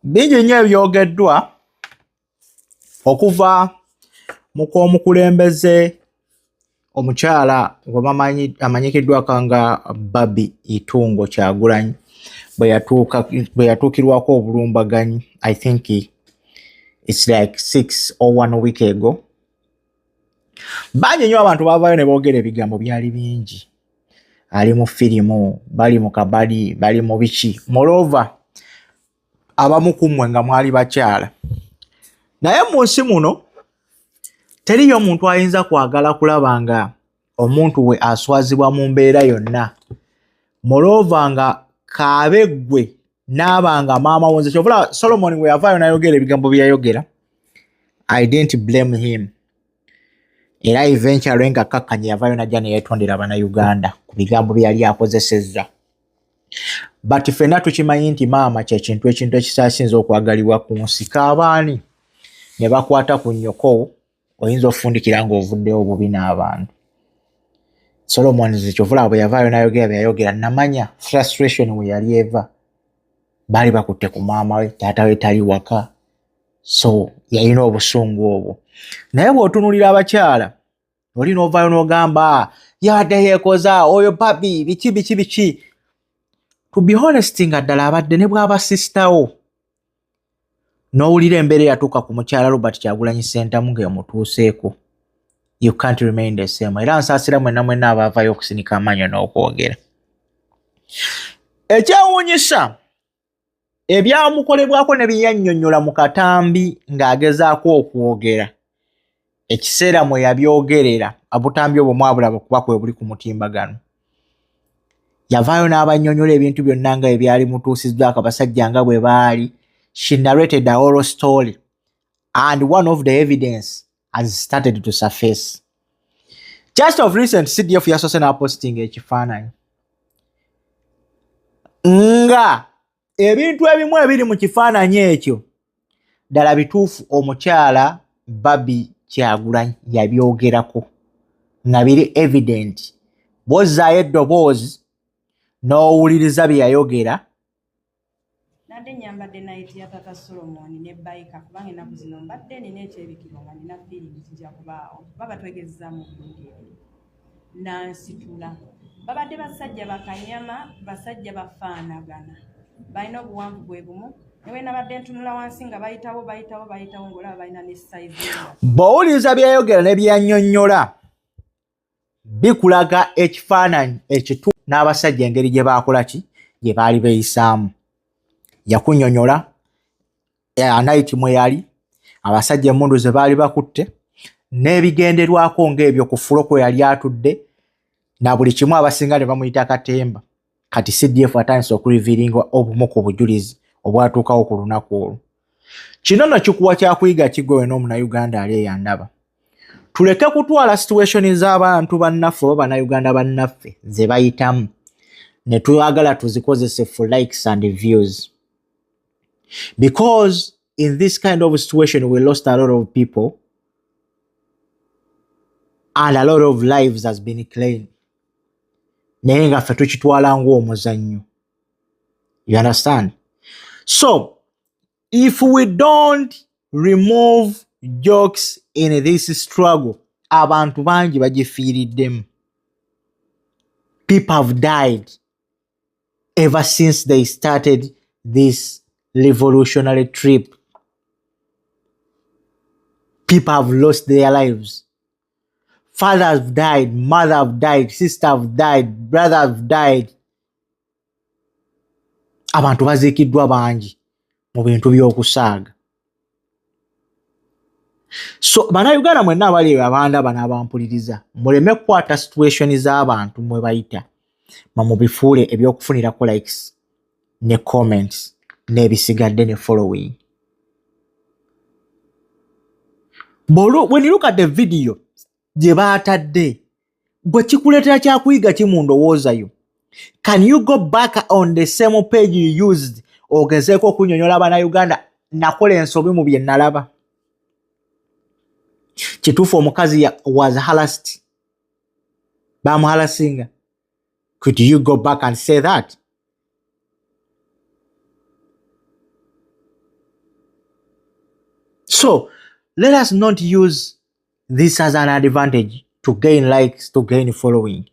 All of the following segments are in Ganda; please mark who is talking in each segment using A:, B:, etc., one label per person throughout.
A: Bingi nnyo ebyogeddwa okuva mu kw'omukulembeze omukyala amanyikiddwako nga Barbie Itungo Kyagulanyi bwe yatuukirwako obulumbaganyi. I think it's like 6 or 1 week ago. Bangi nnyo abantu baavaayo ne boogera ebigambo byali bingi. Ali mu firimu, bali mu kabali, bali mu biki. Moreover, abamu ku mmwe nga mwali bakyala. Naye mu nsi muno teriyo omuntu ayinza kwagala kulaba nga omuntu we aswazibwa mu mbeera yonna. Moreover nga kaabeggwe n'abanga maama wonze. Kyovula Solomon we yavaayo n'ayogera ebigambo bye yayogera, I didn't blame him. Era eventually nga kakkanya yavaayo najja ne yeetondera Bannayuganda ku bigambo bye yali akozesezza. But ffenna tukimanyi nti maama ekintu ekisaasinze okwagalibwa ku nsi. Kaabaani ne bakwata ku nnyoko, oyinza ofundikira ng'ovuddewo obubi n'abantu. Solomon Kyovula bwe yavaayo n'ayogera bye yayogera, namanya frustration we yali eva. Baali bakutte ku maama we, taata we tali waka, so yalina obusungu obwo. Naye bw'otunuulira abakyala, oli n'ovaayo n'ogamba yabadde yeekoza oyo Barbie biki. To be honest nga ddala abadde ne bw'aba sisitawo. N'owulira embeera eyatuuka ku mukyala Robert Kyagulanyi Ssentamu ng'emutuuseeko. You can't remain the same. Era nsaasira mwenna abaavaayo okusinika amaanyi n'okwogera. Ekyewuunyisa, ebyamukolebwako ne byeyannyonnyola mu katambi ng'agezaako okwogera, ekiseera mwe yabyogerera obutambi obwo mwabulaba kuba kwe buli ku mutimbagano. Yavaayo n'abannyonnyola ebintu byonna nga ebyali mutuusiddwako abasajja nga bwe baali. She narrated a whole story, and one of the evidence has started to surface. Just of recent, CDF yasoose n'aposting ekifaananyi nga ebintu ebimu ebiri mu kifaananyi ekyo ddala bituufu omukyala Barbie Kyagulanyi yabyogerako nga biri evident. Bw'ozzaayo eddoboozi n'owuliriza bye yayogera.
B: Nadde nyambadde nayiti ya Tata Solomon ne bayika kubanga ennaku zino mbadde nina ekyebikiro nga nina feeling kijja kubaawo. Baba twegezzaamu bulungi nansitula. Babadde basajja bakanyama, basajja bafaanagana. Balina obuwanvu bwe bumu. Newe nabadde ntunula wansi nga bayitawo ng'olaba balina ne size.
A: Bw'owuliriza bye yayogera ne byannyonnyola, bikulaga ekifaananyi ekitu n'abasajja engeri gye baakola ki, gye baali beeyisaamu. Yakunnyonnyola anayiti mwe yali, abasajja emmundu ze baali bakutte, n'ebigenderwako ng'ebyo ku fulo kwe yali atudde, na buli kimu abasinga ne bamuyita katemba. Kati CDF atandise okuriviiringa obumu ku bujulizi obwatuukawo ku lunaku olwo. Kino nno kikuwa kyakuyiga kiggwe n'Omunnayuganda ali eyandaba. Tuleke kutwala situation z'abantu bannaffe oba Bannayuganda bannaffe ze bayitamu ne twagala tuzikozese for likes and views. Because in this kind of situation we lost a lot of people and a lot of lives has been claimed. Naye nga ffe tukitwala ng'omuzannyo. You understand? So, if we don't remove jokes in this struggle, abantu bangi bagifiiriddemu. People have died ever since they started this revolutionary trip. People have lost their lives. Fathers have died, mother have died, sister have died, brother have died. Abantu baziikiddwa bangi mu bintu by'okusaaga. So, Bannayuganda mwenna abali abandaba n'abampuliriza, muleme kukwata situation z'abantu mwe bayita mubifuule ebyokufunirako likes ne comments n'ebisigadde ne following. When you look at the video gye baatadde, gwe kikuleetera kyakuyiga ki mu ndowoozayo? Can you go back on the same page you used ogezeeko okunnyonnyola Bannayuganda nakola ensobi mu bye nalaba? Kituufu omukazi was harassed. Bamuharasinga. Could you go back and say that? So let us not use this as an advantage to gain likes, to gain following.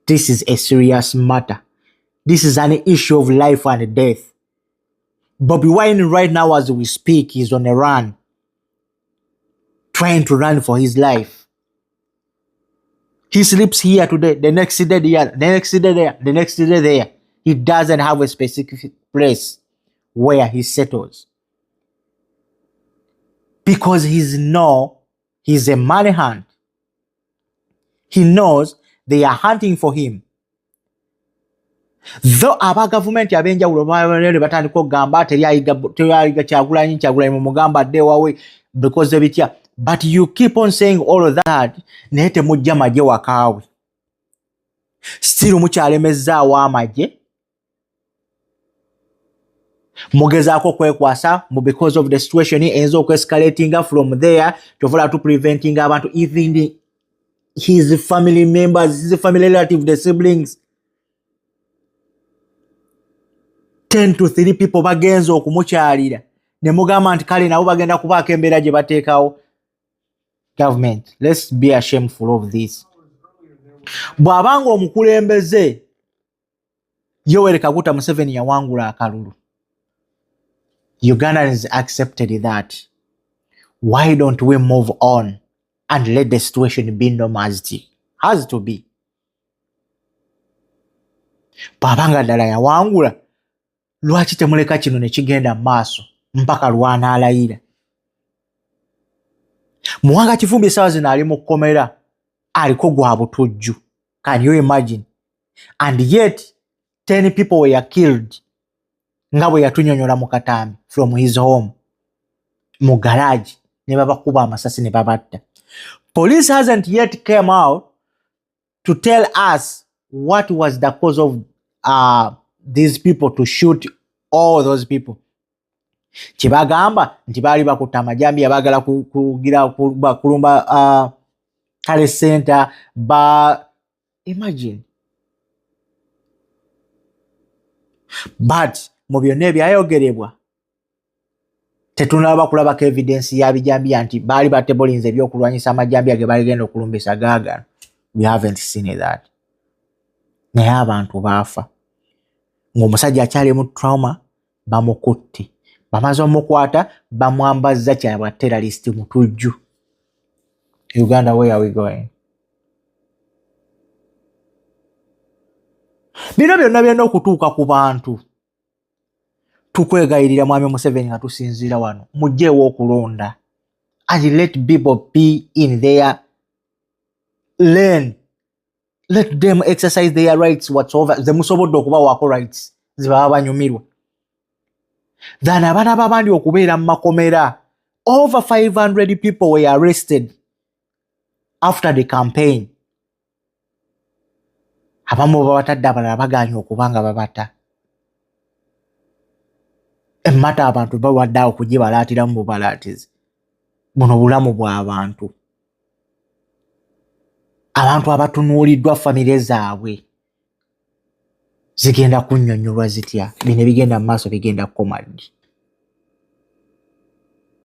A: This is a serious matter. This is an issue of life and death. Bobby Wine right now as we speak is on a run, trying to run for his life. He sleeps here today, the next day there, the next day there, the next day there. He doesn't have a specific place where he settles. Because he's a money hunt. He knows they are hunting for him. Though aba government yabenjawulo batandika okugamba teriayiga Kyagulanyi mumugamba adde wawe because ebitya, but you keep on saying all of that naye temujja magye wakaawe. Still mukyalemezaawo amagye, mugezaako kwekwasa because of the situation eyinza okescalating from there tovola to preventing abantu, even his family members, his family relative, the siblings. 10 to 3 people bagenza okumukyalira ne mugamba nti kale nabo bagenda kubaako embeera gye bateekawo. Government, let's be ashameful of this. Bw'abanga omukulembeze Yoweri Kaguta Museveni yawangula akalulu, Ugandans accepted that. Why don't we move on and let the situation be normal as it has to be? Bw'abanga ddala yawangula, lwaki temuleka kino ne kigenda maaso mpaka lw'anaalayira? Muwanga Kifumbi essaawa zino ali mu kkomera, aliko gwa butujju. Can you imagine? And yet 10 people were killed nga bwe yatunyonyola mu Katambi from his home mu garage, ne babakuba amasasi ne babatta. Police hasn't yet come out to tell us what was the cause of these people to shoot all those people. Kibagamba nti baali bakutte amajambi abagala kulumba Kale Center. Imagine. But mu byonna ebyayogerebwa tetunaba kulabako evidence ya bijambi nti baali batebolinze ebyokulwanyisa amajambi age baligenda okulumbisa gaagano. We haven't seen that. Naye abantu baafa. Ng'omusajja akyali mu trauma, bamukutte. Bamaze omukwata, bamwambazza kyabwa terrorist mutujju. Uganda, where are we going? Bino byonna byonna okutuuka ku bantu. Tukwegayirira Mwami Museveni nga tusinziira wano. Mujjeewo okulonda. And let people be in their lane. Let them exercise their rights whatsoever. Ze musobodde okubawaako rights zibaba banyumirwa. Than abaana babandi okubeera mu makomera. Over 500 people were arrested after the campaign. Abamu babatadde, abalala bagaanye okubanga babata. Emmata abantu bawadde okugibalaatira mu bubalaatizi. Buno bulamu bw'abantu. Abantu abatunuuliddwa famire zaabwe zigenda kunnyonnyolwa zitya? Bino bigenda mu maaso bigenda kukoma ddi?